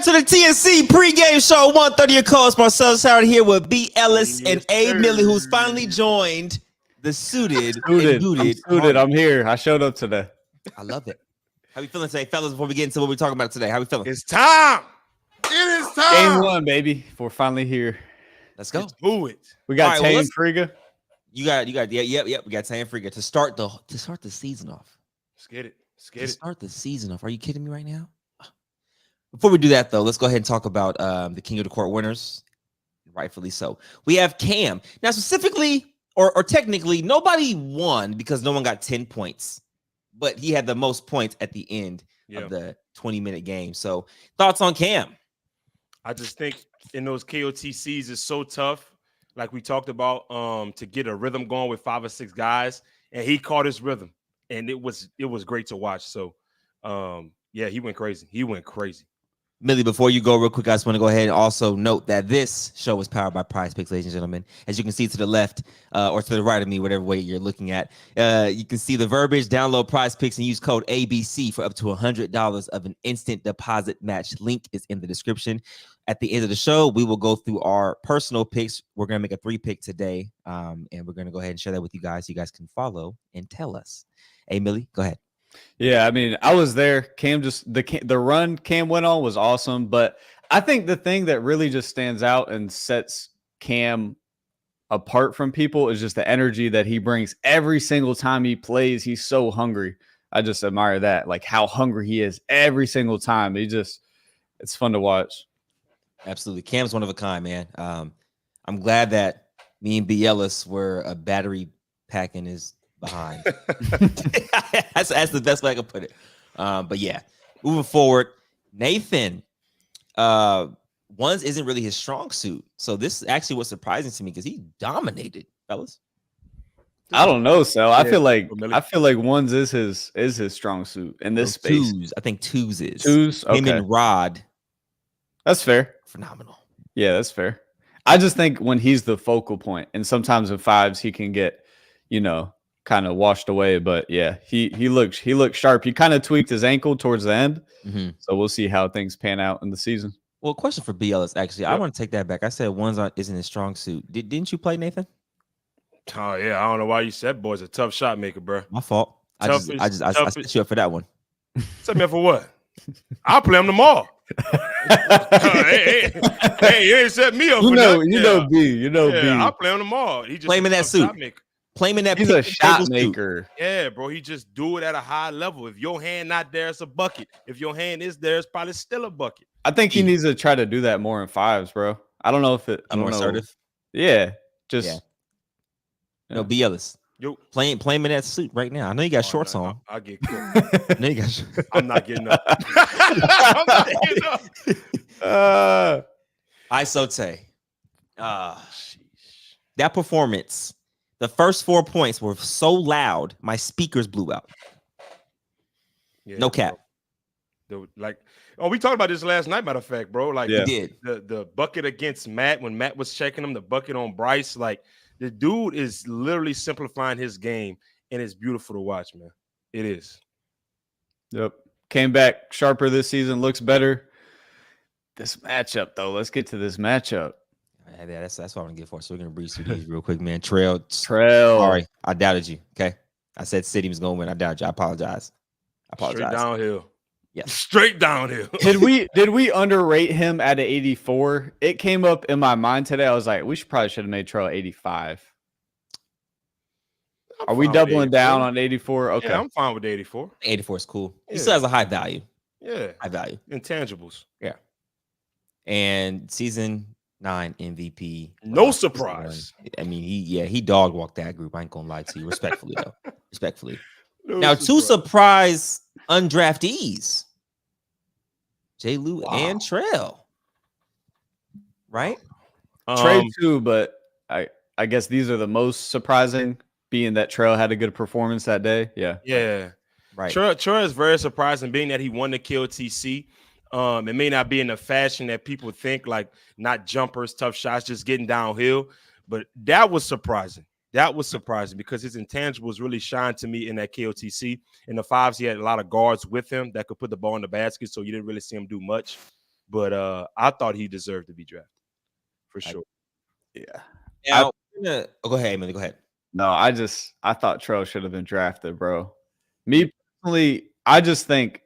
To the TNC pregame show 130. Your co-host Marcellus Howard here with B. Ellis and A. Millie, who's finally joined the suited. I'm here. I showed up today. I love it. How we feeling today, fellas? Before we get into what we're talking about today, how we feeling? It's time. It is time. Game 1, baby. We're finally here. Let's go. Let's do it. We got Tay and Friga. You got. Yep. We got Tay and Friga to start the season off. Let's get it. Start the season off. Are you kidding me right now? Before we do that, though, let's go ahead and talk about the King of the Court winners. Rightfully so. We have Cam. Now, specifically, or technically, nobody won because no one got 10 points. But he had the most points at the end of the 20-minute game. So, thoughts on Cam? I just think in those KOTCs, it's so tough, like we talked about, to get a rhythm going with 5 or 6 guys. And he caught his rhythm. And it was great to watch. So, yeah, he went crazy. Millie, before you go real quick, I just want to go ahead and also note that this show is powered by Prize Picks, ladies and gentlemen. As you can see to the left or to the right of me, whatever way you're looking at, you can see the verbiage. Download Prize Picks and use code ABC for up to $100 of an instant deposit match. Link is in the description. At the end of the show, we will go through our personal picks. We're going to make a 3-pick today, and we're going to go ahead and share that with you guys so you guys can follow and tell us. Hey, Millie, go ahead. Yeah, I mean, I was there. Cam the run Cam went on was awesome, but I think the thing that really just stands out and sets Cam apart from people is just the energy that he brings every single time he plays. He's so hungry. I just admire that, like how hungry he is every single time. It's fun to watch. Absolutely. Cam's one of a kind, man. I'm glad that me and B. Ellis were a battery pack in his behind. that's the best way I can put it. But yeah, moving forward, Nathan, ones isn't really his strong suit. So this actually was surprising to me because he dominated, fellas. I don't know, so I feel like ones is his strong suit in this space. I think twos is. Twos, okay. Him and Rod. That's fair. Phenomenal. Yeah, that's fair. I just think when he's the focal point, and sometimes in fives he can get, kind of washed away. But yeah, he looked sharp. He kind of tweaked his ankle towards the end. Mm-hmm. So we'll see how things pan out in the season. Well, question for BLS, actually. Yep. I want to take that back. I said ones isn't his strong suit. Didn't you play, Nathan? Oh yeah, I don't know why you said boy's a tough shot maker, bro. My fault. I set you up for that one. Set me up for what? I'll play them tomorrow. hey, you ain't set me up for that. B. B. I'll play him tomorrow. He just play him in that suit. Play him in that. He's a pick and shot table suit. maker. Yeah, bro. He just do it at a high level. If your hand not there, it's a bucket. If your hand is there, it's probably still a bucket. I think he needs to try to do that more in fives, bro. I don't know if it. I Be don't more know. assertive. Yeah, just Yeah. No, be others. Yo, Play him in that suit right now. I know you got shorts no, on. I'll get cooked. I know you got. I'm not getting up. I'm not getting up. Isote. That performance, the first 4 points were so loud, my speakers blew out. Yeah, No cap. We talked about this last night, matter of fact, bro. Like, We did. The bucket against Matt, when Matt was checking him, the bucket on Bryce, like, the dude is literally simplifying his game, and it's beautiful to watch, man. It is. Yep. Came back sharper this season, looks better. This matchup, though. Let's get to this matchup. Yeah, that's what I'm gonna get for. So we're gonna breeze through these real quick, man. Trail. Sorry, I doubted you. Okay, I said City was gonna win. I doubted you. I apologize. Straight downhill. Yeah, straight downhill. Did we underrate him at an 84? It came up in my mind today. I was like, we should have made Trail 85. Are we doubling down on 84? Okay, yeah, I'm fine with 84. 84 is cool. He Yeah. still has a high value. Yeah, High value. intangibles. Yeah. And season 9 MVP. No surprise. I mean, he dog walked that group. I ain't gonna lie to you. Respectfully, though. Respectfully. No Now, two surprise undraftees. J. Lou and Trail. Right? Trey too, but I guess these are the most surprising, being that Trail had a good performance that day. Yeah. Yeah. Right. Trail is very surprising, being that he won the KOTC. It may not be in the fashion that people think, like not jumpers, tough shots, just getting downhill. But that was surprising. That was surprising because his intangibles really shined to me in that KOTC. In the fives, he had a lot of guards with him that could put the ball in the basket, so you didn't really see him do much. But I thought he deserved to be drafted for sure. Yeah. Now, go ahead, Emily. Go ahead. No, I thought Trail should have been drafted, bro. Me personally, I just think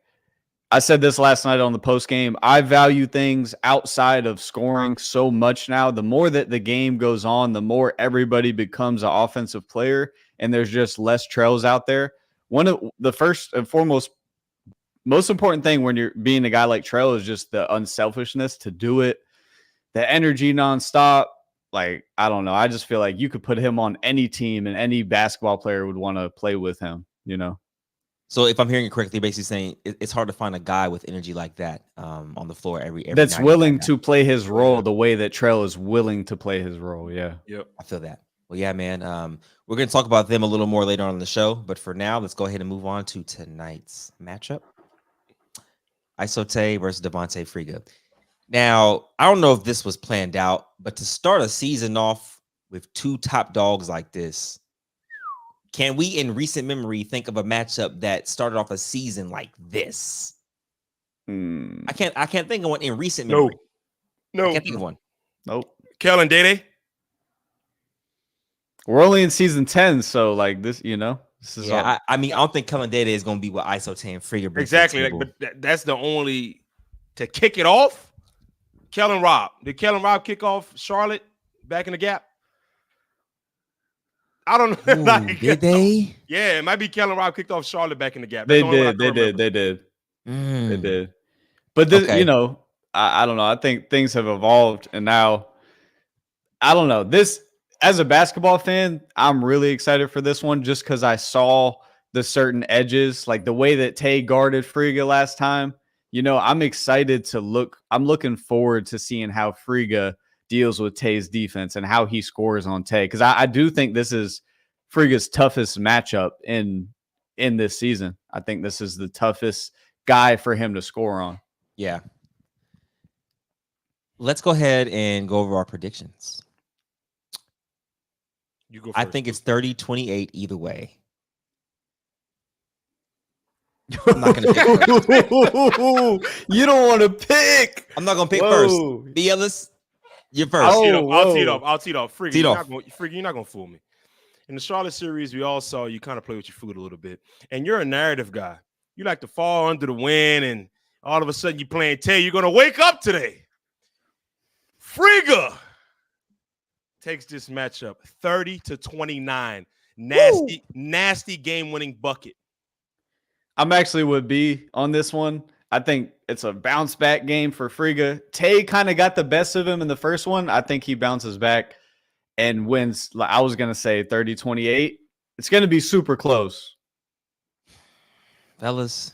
I said this last night on the post game. I value things outside of scoring so much now. The more that the game goes on, the more everybody becomes an offensive player, and there's just less Trails out there. One of the first and foremost, most important thing when you're being a guy like Trail is just the unselfishness to do it, the energy nonstop. Like, I don't know. I just feel like you could put him on any team and any basketball player would want to play with him, you know? So if I'm hearing it correctly, basically saying it's hard to find a guy with energy like that on the floor every that's night. willing to play his role the way that Trail is willing to play his role. Yeah. Yep. I feel that. Well, yeah, man. We're going to talk about them a little more later on in the show. But for now, let's go ahead and move on to tonight's matchup. Isote versus Devonte Friga. Now, I don't know if this was planned out, but to start a season off with two top dogs like this, can we, in recent memory, think of a matchup that started off a season like this? I can't think of one in recent memory. No. I can't think of one. Nope. Kel and DayDay. We're only in season 10, so like this, you know, this is Yeah, I mean, I don't think Kellen DayDay is going to be what Isote and Friga bring. Exactly. But that's the only to kick it off. Kellen Rob. Did Kellen Rob kick off Charlotte back in the gap? I don't know. Ooh, did they? Yeah, it might be Kellen Rob kicked off Charlotte back in the gap. They did. But this, Okay. you know, I don't know. I think things have evolved, and now I don't know. This, as a basketball fan, I'm really excited for this one just because I saw the certain edges, like the way that Tay guarded Friga last time. You know, I'm excited to look. I'm looking forward to seeing how Friga deals with Tay's defense and how he scores on Tay, because I do think this is Friga's toughest matchup in this season. I think this is the toughest guy for him to score on. Yeah. Let's go ahead and go over our predictions. You go first. I think it's 30-28 either way. I'm not going to pick first. You don't want to pick. I'm not going to pick Whoa. first. Be Ellis, you're first. I'll Oh, tee it whoa. up. I'll tee it up. Friga, Tee it off. you're not gonna fool me. In the Charlotte series, we all saw you kind of play with your food a little bit, and you're a narrative guy. You like to fall under the wind, and all of a sudden you're playing Tay. You're gonna wake up today. Friga takes this matchup 30-29. nasty game-winning bucket. I'm actually with B on this one. I think it's a bounce back game for Friga. Tay kind of got the best of him in the first one. I think he bounces back and wins. I was going to say 30-28. It's going to be super close. Fellas.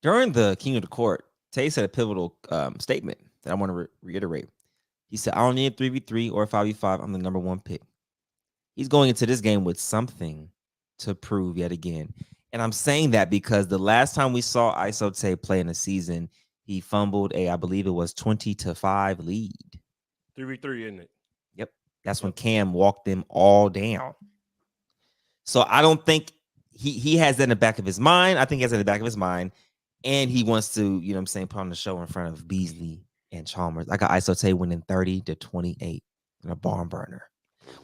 During the King of the Court, Tay said a pivotal statement that I want to reiterate. He said, I don't need a 3v3 or a 5v5. I'm the number one pick. He's going into this game with something to prove yet again. And I'm saying that because the last time we saw Isot Tay play in a season, he fumbled I believe it was 20-5 lead. 3v3, isn't it? Yep. That's when Cam walked them all down. So I don't think he has that in the back of his mind. I think he has that in the back of his mind. And he wants to, you know what I'm saying, put on the show in front of Beasley and Chalmers. I got Isot Tay winning 30-28 in a barn burner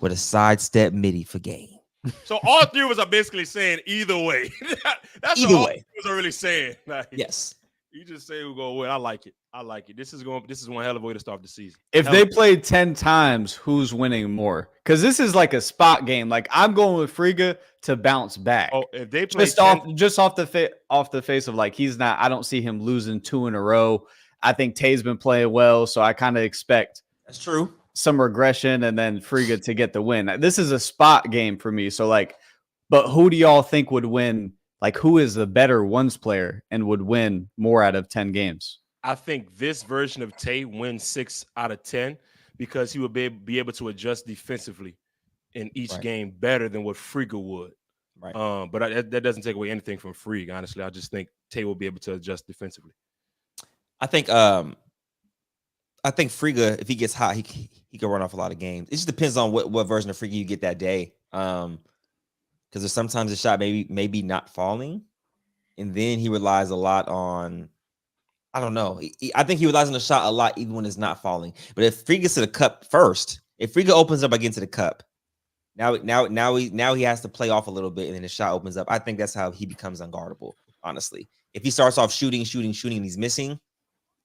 with a sidestep midi for game. So all three of us are basically saying either way. That's Either what all way. three of us are really saying. Like, Yes. You just say we're going to win. I like it. This is one hell of a way to start the season. If they played 10 times, who's winning more? Because this is like a spot game. Like I'm going with Friga to bounce back. Oh, if they play just off the face of like he's not. I don't see him losing 2 in a row. I think Tay's been playing well, so I kind of expect That's true. some regression and then Friga to get the win. This is a spot game for me. So like, but who do y'all think would win? Like who is the better ones player and would win more out of 10 games? I think this version of Tay wins 6 out of 10 because he would be able to adjust defensively in each game better than what Friga would. Right. But that doesn't take away anything from Friga. Honestly, I just think Tay will be able to adjust defensively. I think Friga, if he gets hot, he can run off a lot of games. It just depends on what version of Friga you get that day. Because there's sometimes a shot maybe not falling, and then he relies a lot on, I don't know. I think he relies on the shot a lot even when it's not falling. But if Friga gets to the cup first, if Friga opens up against the cup, now he has to play off a little bit, and then the shot opens up. I think that's how he becomes unguardable. Honestly, if he starts off shooting, and he's missing,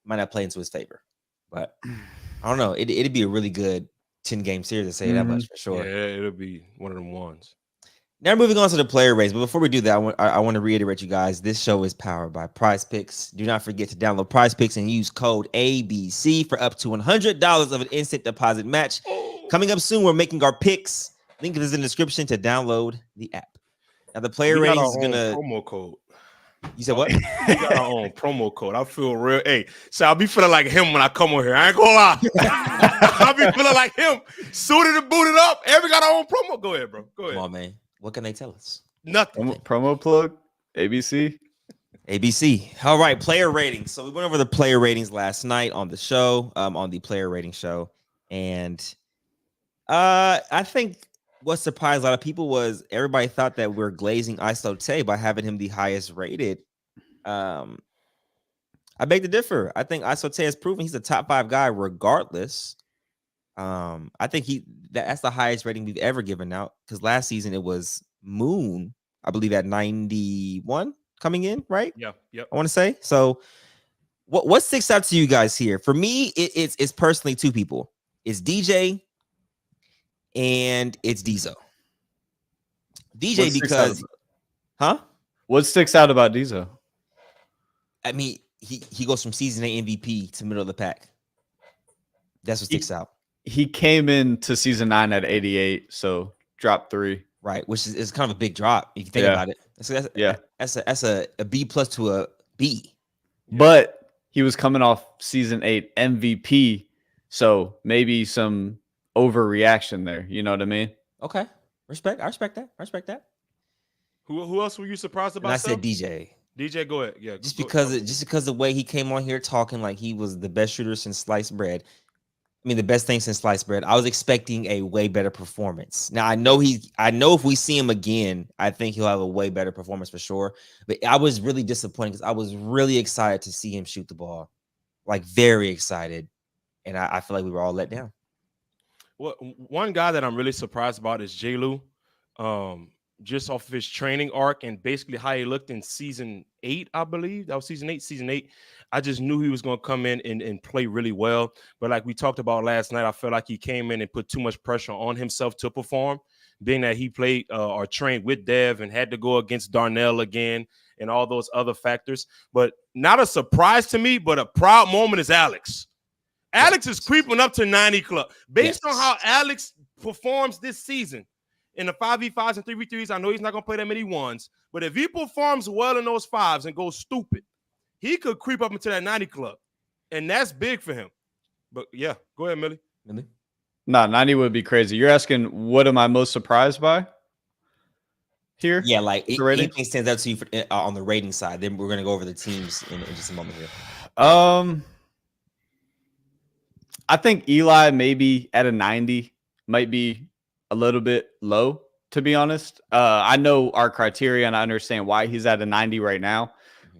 might not play into his favor. But I don't know. It'd be a really good 10-game series to say that much for sure. Yeah, it'll be one of them ones. Now moving on to the player race, but before we do that, I want to reiterate, you guys, this show is powered by Prize Picks. Do not forget to download Prize Picks and use code ABC for up to $100 of an instant deposit match. Coming up soon, we're making our picks. Link is in the description to download the app. Now the player race is gonna promo code. You said what? We got our own promo code. I feel real. Hey, so I'll be feeling like him when I come on here. I ain't gonna lie. I'll be feeling like him. Suited and booted up. And we got our own promo. Go ahead, bro. Go ahead. Come on, man. What can they tell us? Nothing. Promo plug, ABC. All right, player ratings. So we went over the player ratings last night on the show, on the player rating show. And I think what surprised a lot of people was everybody thought that we're glazing Isot Tay by having him the highest rated. I beg to differ. I think Isot Tay has proven he's a top 5 guy regardless. I think that's the highest rating we've ever given out, because last season it was Moon, I believe, at 91 coming in, right? Yeah, yep. I want to say. So what sticks out to you guys here? For me, it's personally 2 people. It's DJ and it's Diesel. DJ because What sticks out about Diesel? I mean, he goes from season 8 MVP to middle of the pack. That's what sticks out. He came into season 9 at 88, so dropped 3. Right, which is kind of a big drop if you think about it. That's a B plus to a B. But he was coming off season 8 MVP, so maybe some overreaction there. You know what I mean? Okay, I respect that. Who else were you surprised about? And I said DJ. DJ, go ahead. Yeah, just because the way he came on here talking like he was the best shooter since sliced bread. I mean, the best thing since sliced bread. I was expecting a way better performance. Now I know if we see him again, I think he'll have a way better performance for sure. But I was really disappointed because I was really excited to see him shoot the ball, like very excited, and I feel like we were all let down. Well, one guy that I'm really surprised about is J. Lou. just off of his training arc and basically how he looked in season 8, I believe. That was season 8. Season 8, I just knew he was going to come in and play really well. But like we talked about last night, I felt like he came in and put too much pressure on himself to perform, being that he played or trained with Dev and had to go against Darnell again and all those other factors. But not a surprise to me, but a proud moment is Alex. Alex is creeping up to 90 club. Based on how Alex performs this season in the 5v5s and 3v3s, I know he's not going to play that many ones, but if he performs well in those fives and goes stupid, he could creep up into that 90 club, and that's big for him. But, yeah, go ahead, Millie. No, 90 would be crazy. You're asking what am I most surprised by here? Yeah, like anything stands out to you on the rating side. Then we're going to go over the teams in just a moment here. I think Eli maybe at a 90 might be a little bit low, to be honest. I know our criteria and I understand why he's at a 90 right now,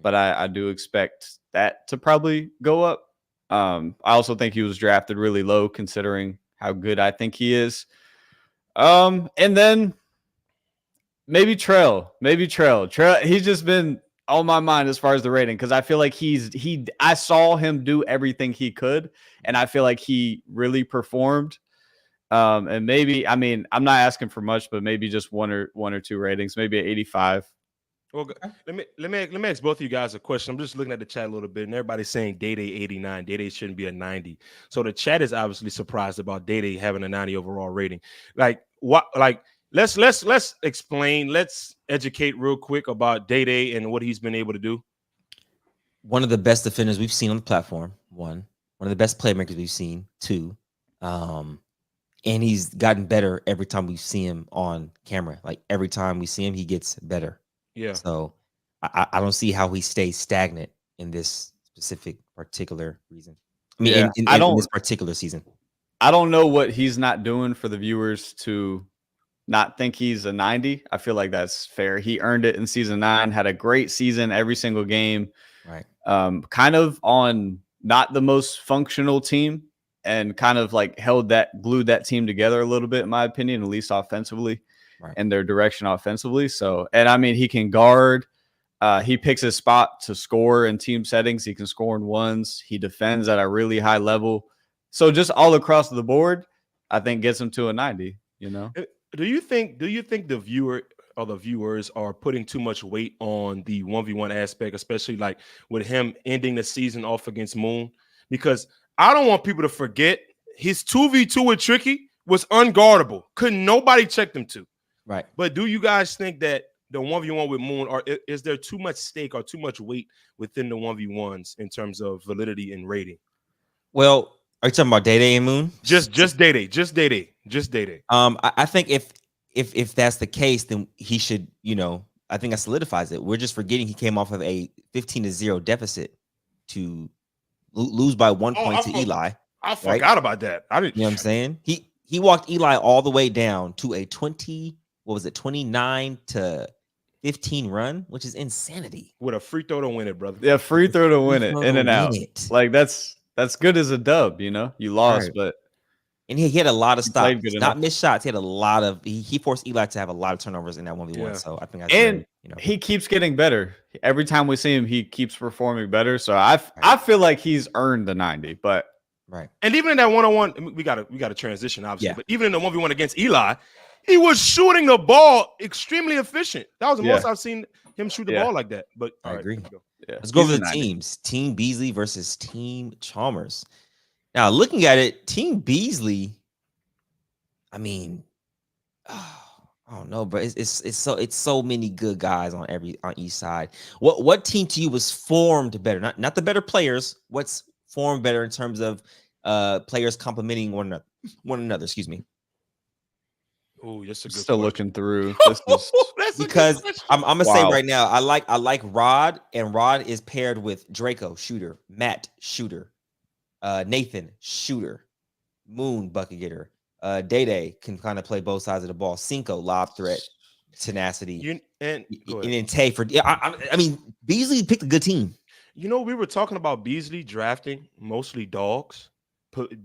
but I do expect that to probably go up. I also think he was drafted really low considering how good I think he is. And then maybe Trail. He's just been on my mind as far as the rating because I feel like I saw him do everything he could, and I feel like he really performed. And maybe, I mean, I'm not asking for much, but maybe just one or two ratings, maybe an 85. Well, let me ask both of you guys a question. I'm just looking at the chat a little bit, and everybody's saying DayDay 89. DayDay shouldn't be a 90. So the chat is obviously surprised about DayDay having a 90 overall rating. Like what? Like let's explain. Let's educate real quick about DayDay and what he's been able to do. One of the best defenders we've seen on the platform. One of the best playmakers we've seen. Two, and he's gotten better every time we see him on camera. Like every time we see him, he gets better. Yeah. So I don't see how he stays stagnant in this particular reason. I mean, in this particular season. I don't know what he's not doing for the viewers to not think he's a 90. I feel like that's fair. He earned it in season 9, had a great season every single game. Right. Kind of on not the most functional team and kind of like glued that team together a little bit, in my opinion, at least offensively. Right. And their direction offensively. So, and I mean, he can guard. He picks his spot to score in team settings. He can score in ones. He defends at a really high level. So just all across the board, I think gets him to a 90, you know? Do you think the viewer or the viewers are putting too much weight on the 1v1 aspect, especially like with him ending the season off against Moon? Because I don't want people to forget his 2v2 with Tricky was unguardable. Couldn't nobody check them to. Right. But do you guys think that the 1v1 with Moon, or is there too much stake or too much weight within the 1v1s in terms of validity and rating? Well, are you talking about DayDay and Moon? Just DayDay. I think if that's the case, then he should, I think that solidifies it. We're just forgetting he came off of a 15-0 deficit to lose by 1 point to Eli. I forgot about that. I didn't. You know what I'm saying? He walked Eli all the way down to a 29 to 15 run, which is insanity. With a free throw to win it, brother. Yeah, free throw to win it, in and out. Like that's good as a dub, you lost, but and he had a lot of stops, not missed shots. He had a lot of he forced Eli to have a lot of turnovers in that 1v1. Yeah. So I think that's he keeps getting better. Every time we see him, he keeps performing better. So I feel like he's earned the 90, but right. And even in that 1-on-1, we got to transition, obviously. Yeah. But even in the 1v1 against Eli, he was shooting the ball extremely efficient. That was the most I've seen him shoot the ball like that. But I agree. Let's go over the teams. Team Beasley versus Team Chalmers. Now, looking at it, Team Beasley, I mean, I don't know, but it's so many good guys on each side. What team to you was formed better? Not the better players. What's formed better in terms of players complementing one another? Excuse me. Oh, that's a good still question. Looking through. Because I'm gonna say right now, I like Rod, and Rod is paired with Draco, shooter, Matt, shooter, Nathan, shooter, Moon, bucket getter, DayDay can kind of play both sides of the ball, Cinco, lob threat, tenacity, and then Tay for. I mean, Beasley picked a good team. We were talking about Beasley drafting mostly dogs.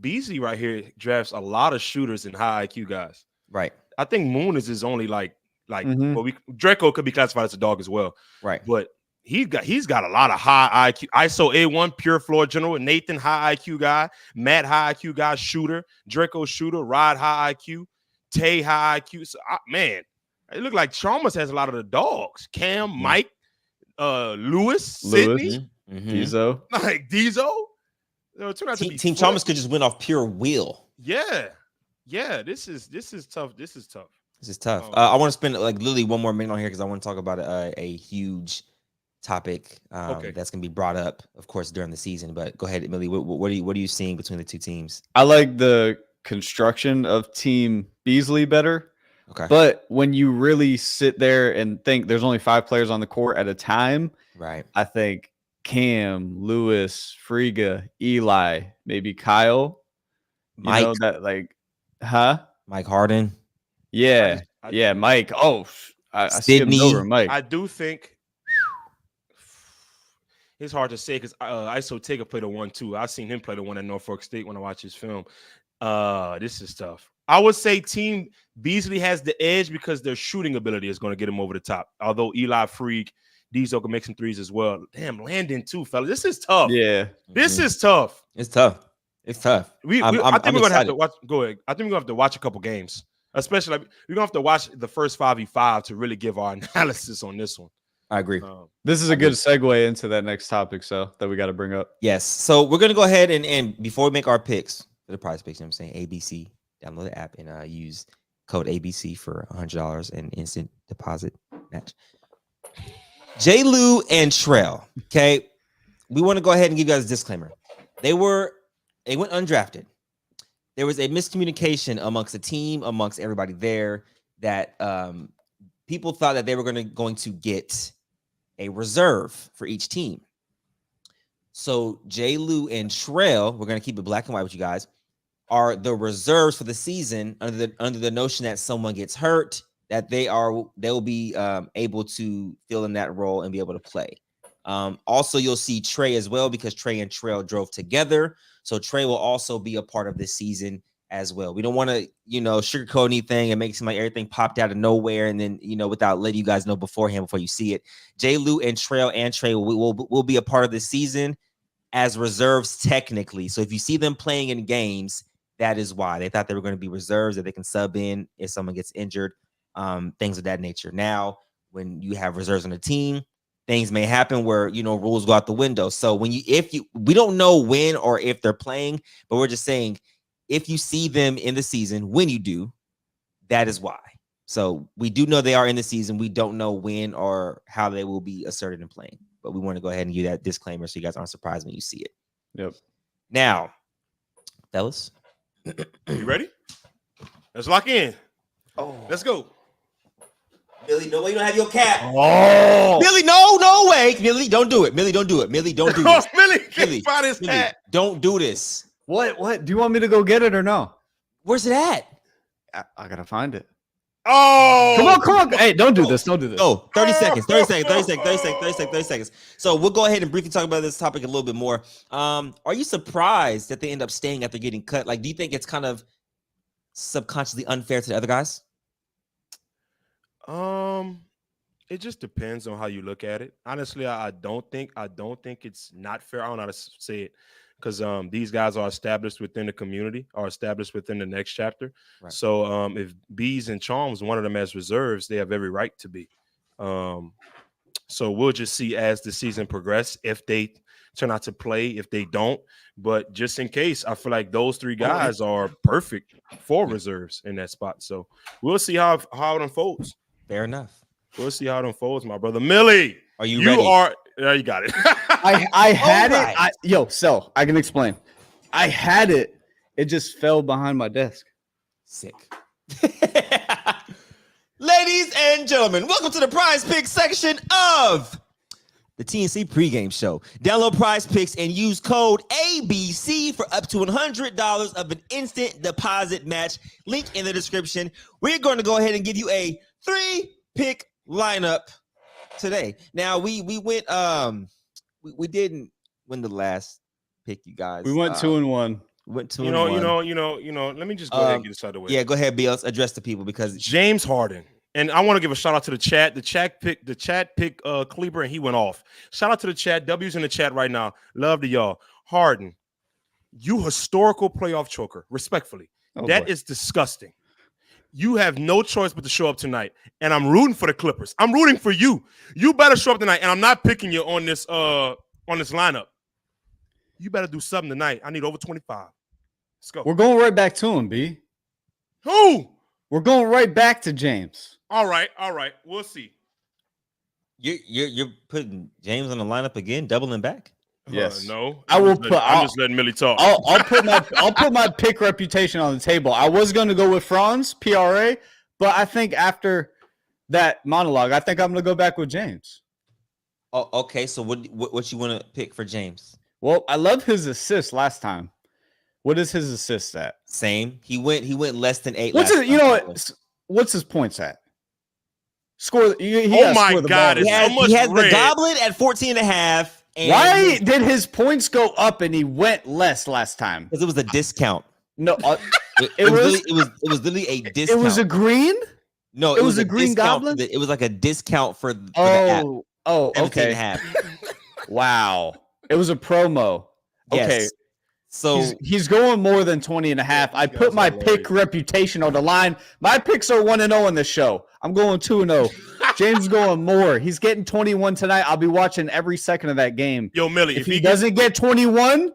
Beasley right here drafts a lot of shooters and high IQ guys. Right. I think Moon is his only like Like, Mhm. but Draco could be classified as a dog as well. Right. But he's got a lot of high IQ. ISO A1, pure floor general. Nathan, high IQ guy. Matt, high IQ guy, shooter. Draco, shooter. Rod, high IQ. Tay, high IQ. So, man, it looked like Chalmers has a lot of the dogs. Cam, Mike, Lewis, Sydney, Diesel. like Diesel. Team Chalmers could just win off pure will. Yeah. This is tough. This is tough. This is tough. I want to spend like literally one more minute on here because I want to talk about a huge topic that's going to be brought up, of course, during the season. But go ahead, Millie. What are you seeing between the two teams? I like the construction of Team Beasley better. Okay. But when you really sit there and think there's only 5 players on the court at a time, right? I think Cam, Lewis, Friga, Eli, maybe Kyle. Mike. You know that, like, Mike Harden. Yeah. Mike. Oh, I skipped Sydney. over Mike. I do think it's hard to say because Iso Tigger played a 1-2. I've seen him play the one at Norfolk State when I watch his film. This is tough. I would say Team Beasley has the edge because their shooting ability is going to get him over the top. Although Eli Freak, Diesel can make some threes as well. Damn, Landon too, fellas. This is tough. Yeah. This is tough. It's tough. It's tough. I think we're gonna have to watch. Go ahead. I think we're gonna have to watch a couple games, especially we're gonna have to watch the first 5v5 to really give our analysis on this one. I agree. This is a good segue into that next topic, so that we got to bring up. Yes. So we're gonna go ahead and before we make our picks for the prize picks, you know what I'm saying, ABC, download the app and use code ABC for $100 and instant deposit match. J. Lou and Trell. Okay, we want to go ahead and give you guys a disclaimer. They went undrafted. There was a miscommunication amongst the team, amongst everybody there, that people thought that they were going to get a reserve for each team. So J. Lou and Trell, we're going to keep it black and white with you guys, are the reserves for the season under the notion that someone gets hurt, that they'll be able to fill in that role and be able to play. Also, you'll see Trey as well because Trey and Trell drove together. So Trey will also be a part of this season as well. We don't want to, sugarcoat anything and make it seem like everything popped out of nowhere and then, without letting you guys know beforehand before you see it. J. Lou and Trell and Trey will be a part of this season as reserves technically. So if you see them playing in games, that is why. They thought they were going to be reserves that they can sub in if someone gets injured, things of that nature. Now, when you have reserves on a team, things may happen where, rules go out the window. So we don't know when or if they're playing, but we're just saying, if you see them in the season, when you do, that is why. So we do know they are in the season. We don't know when or how they will be asserted and playing, but we want to go ahead and give that disclaimer so you guys aren't surprised when you see it. Yep. Now, fellas, you ready? Let's lock in. Oh, let's go. Billy, no way you don't have your cap. Oh, Millie, no way. Millie, don't do it. Millie, don't do it. Millie, don't do this. Millie can't find his Millie, hat. don't do this. What? Do you want me to go get it or no? Where's it at? I gotta find it. Oh, come on. Hey, don't do this. Don't do this. Oh, 30 seconds. So we'll go ahead and briefly talk about this topic a little bit more. Are you surprised that they end up staying after getting cut? Like, do you think it's kind of subconsciously unfair to the other guys? It just depends on how you look at it. Honestly, I don't think it's not fair. I don't know how to say it because these guys are established within the community, are established within the next chapter. Right. So if Bees and Charms, one of them as reserves, they have every right to be. So we'll just see as the season progresses if they turn out to play, if they don't. But just in case, I feel like those 3 guys are perfect for reserves in that spot. So we'll see how it unfolds. Fair enough. We'll see how it unfolds, my brother. Millie, are you ready? Yeah, you got it. I had it. So I can explain. I had it. It just fell behind my desk. Sick. Ladies and gentlemen, welcome to the prize pick section of the TNC pregame show. Download prize picks and use code ABC for up to $100 of an instant deposit match. Link in the description. We're going to go ahead and give you a 3-pick lineup today. Now we went we didn't win the last pick, you guys. We went 2-1. Went 2-1. Let me just go ahead and get this out of the way. Yeah, go ahead, BLS. Address the people because James Harden And I want to give a shout out to the chat. The chat pick Kleber, and he went off. Shout out to the chat. W's in the chat right now. Love to y'all. Harden, you historical playoff choker. Respectfully, that is disgusting. You have no choice but to show up tonight, and I'm rooting for the Clippers. I'm rooting for you. You better show up tonight, and I'm not picking you on this lineup. You better do something tonight. I need over 25. Let's go. We're going right back to him, B. Who? We're going right back to James. All right. We'll see. You're putting James on the lineup again, doubling back. Yes. No. I'm just letting Millie talk. I'll put my pick reputation on the table. I was going to go with Franz, PRA, but I think after that monologue, I think I'm going to go back with James. Oh, okay. So what you want to pick for James? Well, I love his assist last time. What is his assist at? Same. He went less than 8. What's it? You know what? What's his points at? Score. Oh my God! He has the Goblin at 14.5. Why did his points go up and he went less last time? Because it was a discount. No, it was literally a discount. It was a green. No, it was a green Goblin. It was like a discount for the app. Okay. Wow, it was a promo. Okay. Yes. So he's going more than 20.5. I put my pick reputation on the line. My picks are 1-0 in this show. I'm going 2-0. James is going more. He's getting 21 tonight. I'll be watching every second of that game. Yo, Millie, if he doesn't get 21,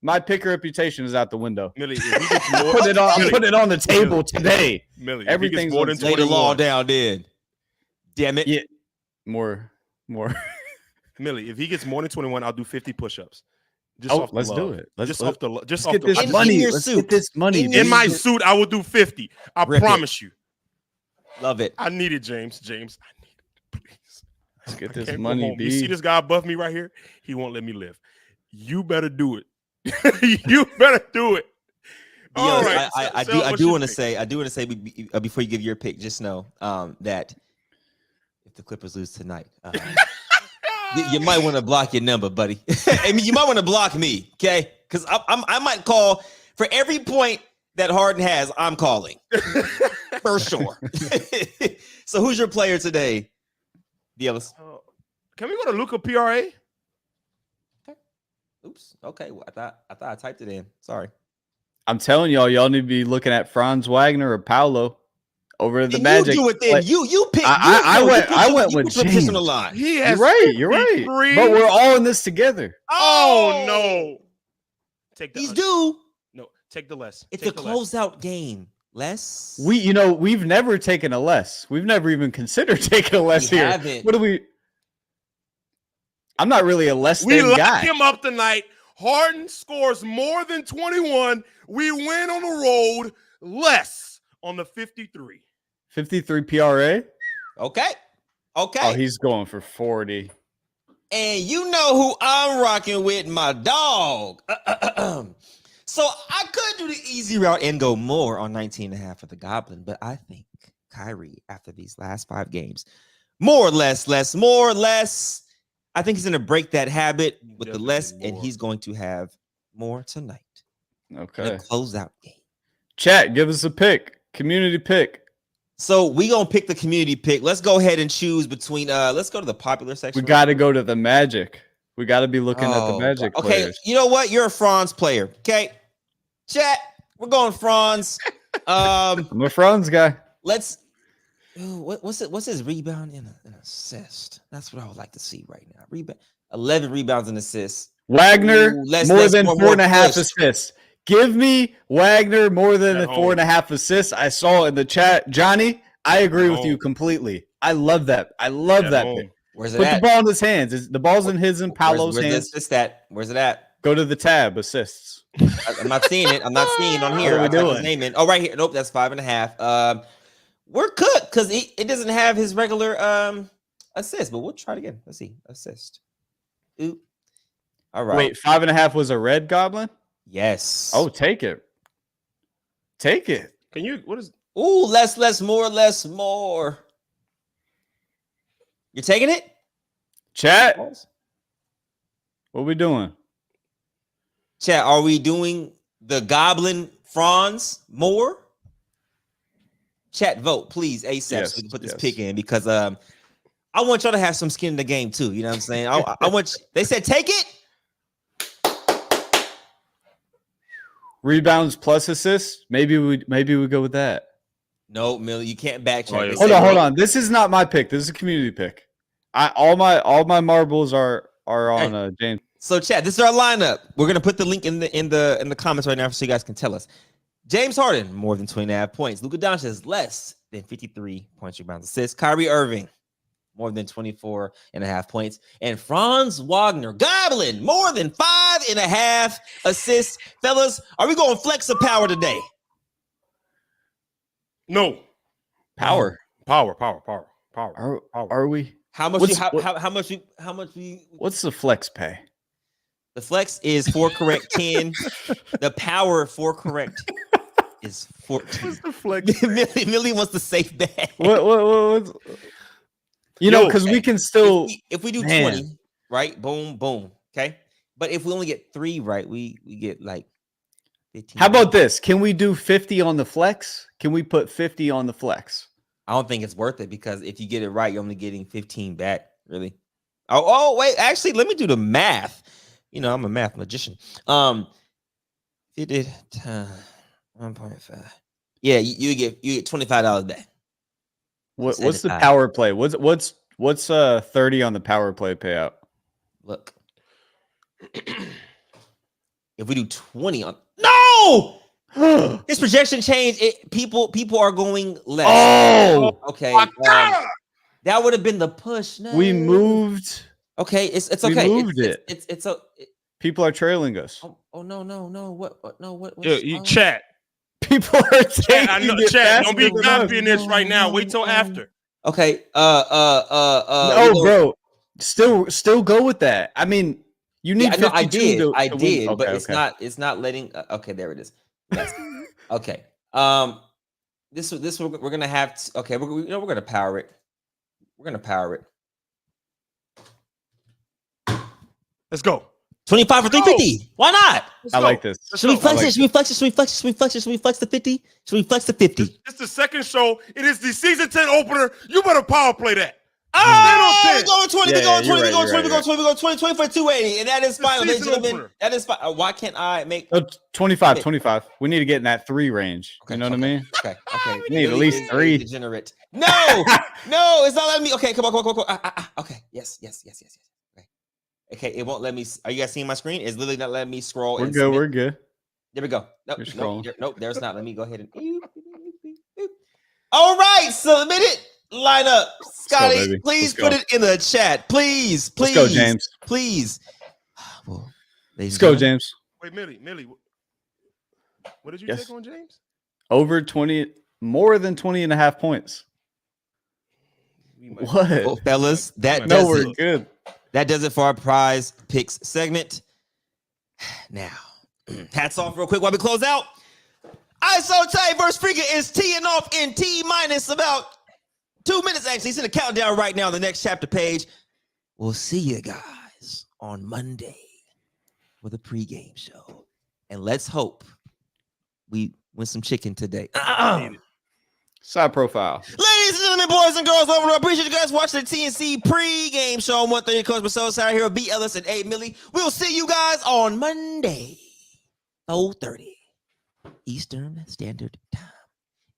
my pick reputation is out the window. Millie, if he gets more, I'm putting it on the table today. Millie, everything's more than lay the law down, then. Damn it. Yeah. More. Millie, if he gets more than 21, I'll do 50 push-ups. Let's do it. Let's get this money. Let's get this money. In my suit, I will do 50. I promise you. Love it. I need it, James. I need it, please. Let's get this money, B. You see this guy above me right here? He won't let me live. You better do it. You better do it. All right. I do want to say before you give your pick, just know that if the Clippers lose tonight, you might want to block your number, buddy. I mean, you might want to block me, okay? Because I might call for every point that Harden has. I'm calling for sure. So, who's your player today, Dielis? Can we go to Luka PRA? Okay. Oops. Okay. Well, I thought I typed it in. Sorry. I'm telling y'all need to be looking at Franz Wagner or Paolo. Over at the Magic. You do it then. You pick. I went with James. On the line. He has You're right. But we're all in this together. Oh no! He's due. No, take the less. It's a closeout game. Less. We've never taken a less. We've never even considered taking a less here. Haven't. What do we? I'm not really a less we than lock guy. him up tonight. Harden scores more than 21. We win on the road. Less on the 53. 53 PRA. Okay. Oh, he's going for 40. And you know who I'm rocking with, my dog. So I could do the easy route and go more on 19.5 for the Goblin, but I think Kyrie, after these last 5 games, more or less. I think he's going to break that habit with the less, and he's going to have more tonight. Okay. In a closeout game. Chat, give us a pick. Community pick. So we gonna pick the community pick. Let's go ahead and choose between. Let's go to the popular section. We got to go to the Magic. We got to be looking at the Magic. Okay, players. You know what? You're a Franz player. Okay, chat. We're going Franz. I'm a Franz guy. Let's. What's his rebound and assist? That's what I would like to see right now. 11 rebounds and assists. Wagner more than 4.5 assists. Give me Wagner more than 4.5 assists. I saw in the chat. Johnny, I agree with you completely. I love that. I love that pick. Where's it Put at? the ball in his hands. The ball's in his and Paolo's hands. Where's it at? Go to the tab, assists. I'm not seeing it. I'm not seeing it on here. What are we doing? His name in. Oh, right here. Nope, that's 5.5. We're cooked because it doesn't have his regular assist, but we'll try it again. Let's see. Assist. Ooh. All right. Wait, 5.5 was a red Goblin? Yes. Oh, take it. Take it. Can you? What is? Ooh, less, more. You're taking it? Chat. What are we doing? Chat, are we doing the Goblin Franz more? Chat vote, please, ASAP, Yes, so we can put this yes. pick in because I want y'all to have some skin in the game too. You know what I'm saying? I want. They said take it. Rebounds plus assists. Maybe we go with that. No, Millie, you can't backtrack. Oh, yeah. Hold on. This is not my pick. This is a community pick. All my marbles are on James. So, chat, this is our lineup. We're gonna put the link in the comments right now so you guys can tell us. James Harden, more than 20.5 points. Luka Doncic, less than 53 points, rebounds, assists. Kyrie Irving, more than 24.5 points. And Franz Wagner, Goblin, more than 5.5 assists. Fellas, are we going flex or power today? No. Power. Power. Are we? How much? How much? What's the flex pay? The flex is 4 correct 10. The power 4 correct is 14. What's the flex? Millie wants the safe bet. What? You know, because we can still. If we do 20, right? Boom, boom. Okay. But if we only get 3 right, we get like 15. How about this? Can we do 50 on the flex? Can we put 50 on the flex? I don't think it's worth it because if you get it right, you're only getting 15 back. Really? Oh, wait. Actually, let me do the math. You know, I'm a math magician. It did 1.5. Yeah, you get $25 back. What's the power play? What's 30 on the power play payout? Look. If we do 20 on no, this projection change. People are going less. Oh, okay. That would have been the push. No. We moved. Okay, it's okay. We moved it. It's people are trailing us. Oh no. What? You chat. People are taking I know, chat. Don't be copying this right now. Wait till after. Okay. No, bro. Still go with that. I mean, you need. Yeah, I did, okay, but it's not letting. Okay, there it is. Yes. Okay. This we're gonna have. Okay, we're gonna power it. We're gonna power it. Let's go. 25 for 350. Why not? I like this. Should we flex it? Should we flex it? Should we flex it? Should we flex it? Should we flex the 50? Should we flex the 50? It's the second show. It is the season 10 opener. You better power play that. Oh, we're going 20. Yeah, We're going 20. you're We're going right, 20. We're you're going 20. We're going 20. 20 for 280. And that is fine, ladies and gentlemen. opener. That is fine. Why can't I make 25. We need to get in that 3 range. Okay, you know what I mean? Okay. We need at least 3. Degenerate. No, it's not letting me. Okay, come on. Okay. Yes. Okay, it won't let me. Are you guys seeing my screen? It's literally not letting me scroll. We're good. We're good. There we go. You're Nope, there's not. Let me go ahead and. All right, submit it. Line up. Scotty, please put it in the chat. Please. Let's go, James. Please. Well, let's go, James. Wait, Millie. What did you take on James? Over 20, more than 20.5 points. What? Well, fellas, we're good. That does it for our prize picks segment. Now, hats off real quick while we close out. Isot versus Friga is teeing off in T-minus about 2 minutes, actually. It's in the countdown right now on the next chapter page. We'll see you guys on Monday with a pregame show. And let's hope we win some chicken today. Side profile. Ladies and gentlemen, boys and girls, I appreciate you guys watching the TNC pregame show on 130 Coach Marcel out here with B. Ellis and A. Millie. We'll see you guys on Monday, 4:30 Eastern Standard Time.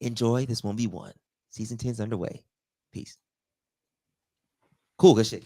Enjoy this 1v1. Season 10's underway. Peace. Cool. Good shit.